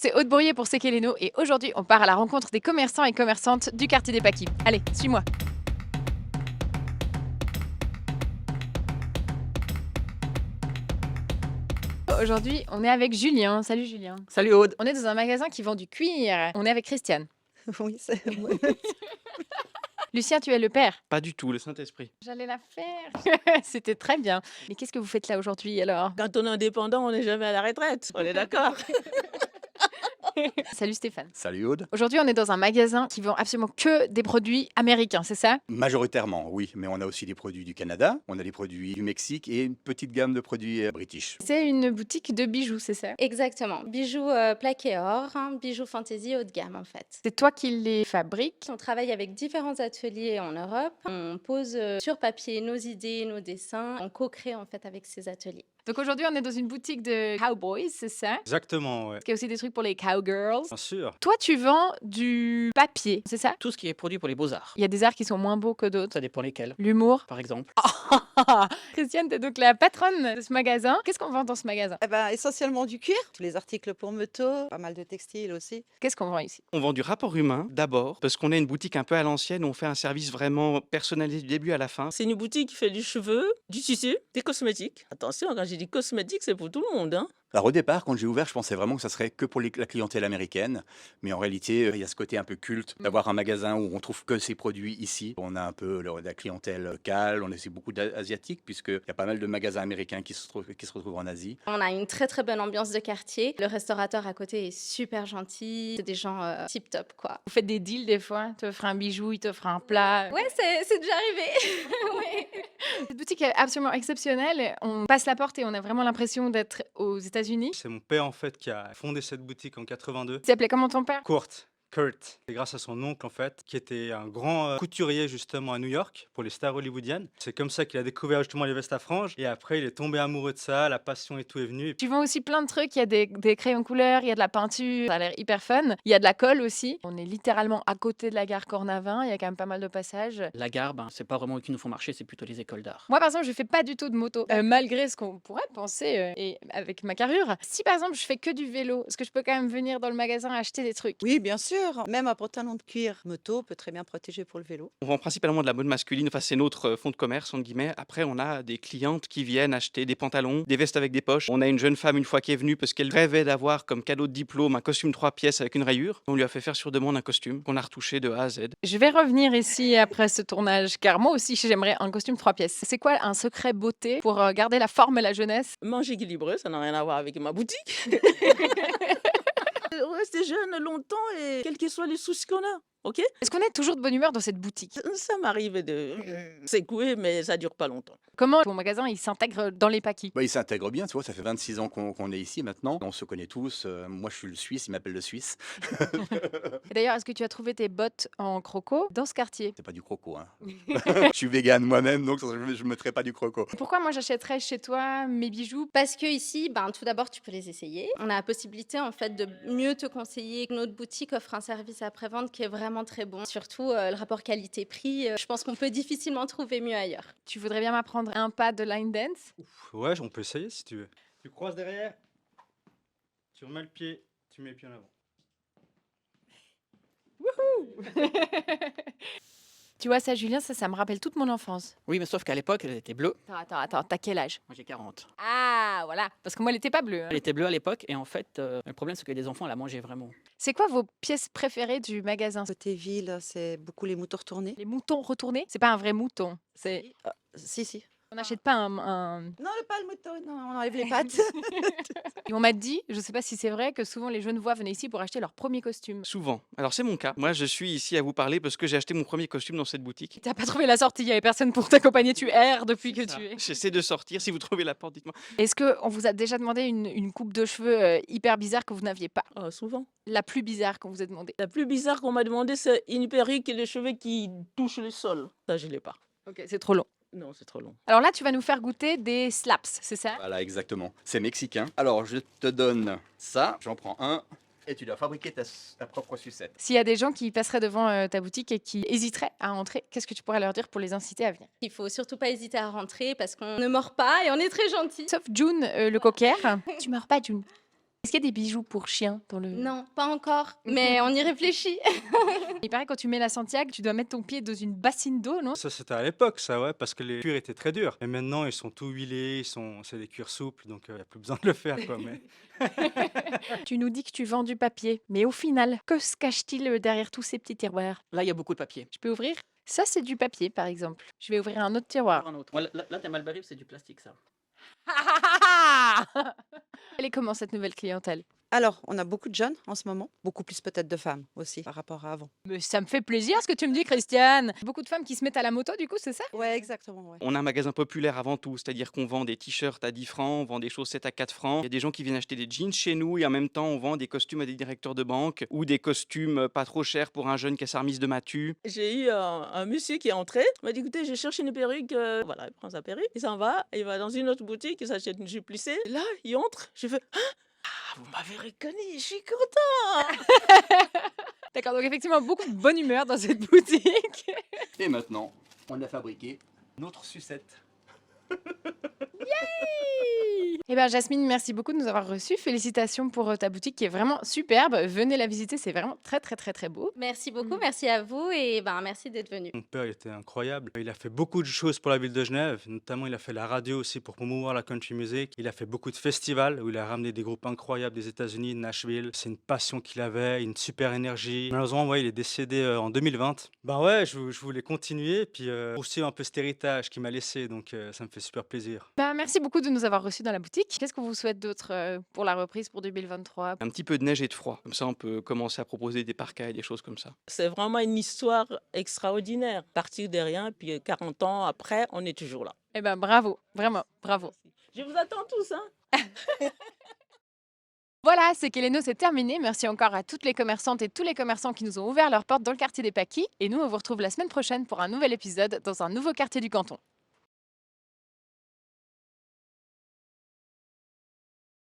c'est Aude Bourrier pour C'est Keleno et aujourd'hui on part à la rencontre des commerçants et commerçantes du quartier des Pâquis. Allez, suis-moi. Aujourd'hui, on est avec Julien. Salut Julien. Salut Aude. On est dans un magasin qui vend du cuir. On est avec Christiane. Oui, c'est Lucien, tu es le père. Pas du tout, le Saint-Esprit. J'allais la faire. C'était très bien. Mais qu'est-ce que vous faites là aujourd'hui alors? Quand on est indépendant, on n'est jamais à la retraite. On est d'accord. Salut Stéphane. Salut Aude. Aujourd'hui, on est dans un magasin qui vend absolument que des produits américains, c'est ça? Majoritairement, oui, mais on a aussi des produits du Canada, on a des produits du Mexique et une petite gamme de produits british. C'est une boutique de bijoux, c'est ça? Exactement. Bijoux plaqués or, bijoux fantaisie haut de gamme en fait. C'est toi qui les fabriques. On travaille avec différents ateliers en Europe. On pose sur papier nos idées, nos dessins. On co-crée en fait avec ces ateliers. Donc aujourd'hui, on est dans une boutique de cowboys, c'est ça? Exactement, ouais. Il y a aussi des trucs pour les cowgirls. Bien sûr. Toi, tu vends du papier, c'est ça? Tout ce qui est produit pour les beaux-arts. Il y a des arts qui sont moins beaux que d'autres. Ça dépend lesquels. L'humour. Par exemple. Christiane, t'es donc la patronne de ce magasin. Qu'est-ce qu'on vend dans ce magasin? Essentiellement du cuir, tous les articles pour moto, pas mal de textiles aussi. Qu'est-ce qu'on vend ici? On vend du rapport humain d'abord, parce qu'on est une boutique un peu à l'ancienne où on fait un service vraiment personnalisé du début à la fin. C'est une boutique qui fait du cheveu, du tissu, des cosmétiques. Attention, quand j'ai dit cosmétiques, c'est pour tout le monde. Hein. Alors au départ, quand j'ai ouvert, je pensais vraiment que ça serait que pour la clientèle américaine, mais en réalité, il y a ce côté un peu culte d'avoir un magasin où on trouve que ces produits ici. On a un peu la clientèle locale, on a aussi beaucoup d'asiatiques, puisqu'il y a pas mal de magasins américains qui se retrouvent en Asie. On a une très très bonne ambiance de quartier. Le restaurateur à côté est super gentil. C'est des gens tip top quoi. Vous faites des deals des fois? Tu t'offres un bijou, il t'offre un plat. Ouais, c'est déjà arrivé. Ouais. Cette boutique est absolument exceptionnelle. On passe la porte et on a vraiment l'impression d'être aux États-Unis. C'est mon père en fait qui a fondé cette boutique en 82. Tu s'appelait comment ton père? Kurt. C'est grâce à son oncle en fait, qui était un grand couturier justement à New York pour les stars hollywoodiennes. C'est comme ça qu'il a découvert justement les vestes à franges et après il est tombé amoureux de ça, la passion et tout est venu. Tu vends aussi plein de trucs. Il y a des crayons couleurs, il y a de la peinture. Ça a l'air hyper fun. Il y a de la colle aussi. On est littéralement à côté de la gare Cornavin. Il y a quand même pas mal de passages. La gare, c'est pas vraiment eux qui nous font marcher, c'est plutôt les écoles d'art. Moi, par exemple, je fais pas du tout de moto, malgré ce qu'on pourrait penser et avec ma carrure. Si par exemple, je fais que du vélo, est-ce que je peux quand même venir dans le magasin acheter des trucs? Oui, bien sûr. Même un pantalon de cuir moto peut très bien protéger pour le vélo. On vend principalement de la mode masculine, enfin c'est notre fonds de commerce entre guillemets. Après on a des clientes qui viennent acheter des pantalons, des vestes avec des poches. On a une jeune femme une fois qui est venue parce qu'elle rêvait d'avoir comme cadeau de diplôme un costume 3 pièces avec une rayure. On lui a fait faire sur demande un costume qu'on a retouché de A à Z. Je vais revenir ici après ce tournage, car moi aussi, j'aimerais un costume 3 pièces. C'est quoi un secret beauté pour garder la forme et la jeunesse? Manger équilibré, ça n'a rien à voir avec ma boutique. Rester jeune longtemps et quels que soient les soucis qu'on a. Ok. Est-ce qu'on est toujours de bonne humeur dans cette boutique? Ça m'arrive de s'écouer, mais ça dure pas longtemps. Comment ton magasin il s'intègre dans les Pâquis? Il s'intègre bien, tu vois, ça fait 26 ans qu'on est ici maintenant. On se connaît tous. Moi, je suis le Suisse, il m'appelle le Suisse. Et d'ailleurs, est-ce que tu as trouvé tes bottes en croco dans ce quartier? C'est pas du croco, hein. Je suis végane moi-même, donc je ne mettrai pas du croco. Pourquoi moi j'achèterais chez toi mes bijoux? Parce que ici, tout d'abord, tu peux les essayer. On a la possibilité en fait de mieux te conseiller. Notre boutique offre un service après-vente qui est vraiment très bon. Surtout le rapport qualité-prix. Je pense qu'on peut difficilement trouver mieux ailleurs. Tu voudrais bien m'apprendre un pas de line dance? Ouais, on peut essayer si tu veux. Tu croises derrière, tu remets le pied, tu mets le pied en avant. Tu vois ça, Julien, ça me rappelle toute mon enfance. Oui, mais sauf qu'à l'époque, elle était bleue. Attends, t'as quel âge? Moi j'ai 40. Ah, voilà. Parce que moi, elle était pas bleue. Elle était bleue à l'époque et en fait, le problème c'est que les enfants la mangeaient vraiment. C'est quoi vos pièces préférées du magasin? Côté ville, c'est beaucoup les moutons retournés. Les moutons retournés? C'est pas un vrai mouton. C'est... Si. On n'achète pas un... Non, pas le mouton, non, on enlève les pattes. Et on m'a dit, je sais pas si c'est vrai, que souvent les Genevois venaient ici pour acheter leur premier costume. Souvent. Alors c'est mon cas. Moi je suis ici à vous parler parce que j'ai acheté mon premier costume dans cette boutique. T'as pas trouvé la sortie, il y avait personne pour t'accompagner, tu erres depuis que tu es. J'essaie de sortir, si vous trouvez la porte, dites-moi. Est-ce qu'on vous a déjà demandé une coupe de cheveux hyper bizarre que vous n'aviez pas? Souvent. La plus bizarre qu'on vous a demandé? La plus bizarre qu'on m'a demandé, c'est une perruque et les cheveux qui touchent le sol. Ça, je l'ai pas. Ok, c'est trop long. Non, c'est trop long. Alors là, tu vas nous faire goûter des slaps, c'est ça? Voilà, exactement. C'est mexicain. Alors, je te donne ça, j'en prends un, et tu dois fabriquer ta propre sucette. S'il y a des gens qui passeraient devant ta boutique et qui hésiteraient à entrer, qu'est-ce que tu pourrais leur dire pour les inciter à venir? Il faut surtout pas hésiter à rentrer parce qu'on ne mord pas et on est très gentil. Sauf June, le cocker. Tu meurs pas, June. Est-ce qu'il y a des bijoux pour chiens dans le... Non, pas encore, mais on y réfléchit. Il paraît quand tu mets la Santiago, tu dois mettre ton pied dans une bassine d'eau, non? Ça, c'était à l'époque, ça, ouais, parce que les cuirs étaient très durs. Et maintenant, ils sont tout huilés, c'est des cuirs souples, donc il n'y a plus besoin de le faire, quoi. Mais... Tu nous dis que tu vends du papier, mais au final, que se cache-t-il derrière tous ces petits tiroirs? Là, il y a beaucoup de papier. Je peux ouvrir? Ça, c'est du papier, par exemple. Je vais ouvrir un autre tiroir. Un autre. Ouais, là, t'es Malberry, c'est du plastique, ça. Elle est comment cette nouvelle clientèle? Alors, on a beaucoup de jeunes en ce moment, beaucoup plus peut-être de femmes aussi par rapport à avant. Mais ça me fait plaisir ce que tu me dis, Christiane. Beaucoup de femmes qui se mettent à la moto, du coup, c'est ça? Ouais, exactement. Ouais. On a un magasin populaire avant tout, c'est-à-dire qu'on vend des t-shirts à 10 francs, on vend des chaussettes à 4 francs. Il y a des gens qui viennent acheter des jeans chez nous et en même temps on vend des costumes à des directeurs de banque ou des costumes pas trop chers pour un jeune qui a sa remise de matu. J'ai eu un monsieur qui est entré, il m'a dit écoutez, je cherche une perruque. Voilà, il prend sa perruque, il s'en va, il va dans une autre boutique, il s'achète une jupe plissée. Et là, il entre, je fais ah, vous m'avez reconnu, je suis content. D'accord, donc effectivement, beaucoup de bonne humeur dans cette boutique. Et maintenant, on a fabriqué notre sucette. Eh bien, Jasmine, merci beaucoup de nous avoir reçus. Félicitations pour ta boutique qui est vraiment superbe. Venez la visiter, c'est vraiment très, très, très, très beau. Merci beaucoup, merci à vous et merci d'être venu. Mon père il était incroyable. Il a fait beaucoup de choses pour la ville de Genève. Notamment, il a fait la radio aussi pour promouvoir la country music. Il a fait beaucoup de festivals où il a ramené des groupes incroyables des États-Unis, de Nashville. C'est une passion qu'il avait, une super énergie. Malheureusement, ouais, il est décédé en 2020. Ben ouais, je voulais continuer. Puis aussi un peu cet héritage qu'il m'a laissé. Donc ça me fait super plaisir. Merci beaucoup de nous avoir reçus dans la boutique. Qu'est-ce qu'on vous souhaite d'autre pour la reprise pour 2023? Un petit peu de neige et de froid, comme ça on peut commencer à proposer des parkas et des choses comme ça. C'est vraiment une histoire extraordinaire. Partir de rien, puis 40 ans après, on est toujours là. Eh bien, bravo, vraiment, bravo. Je vous attends tous, hein. Voilà, c'est qu'Eleno, c'est terminé. Merci encore à toutes les commerçantes et tous les commerçants qui nous ont ouvert leurs portes dans le quartier des Paquis. Et nous, on vous retrouve la semaine prochaine pour un nouvel épisode dans un nouveau quartier du canton.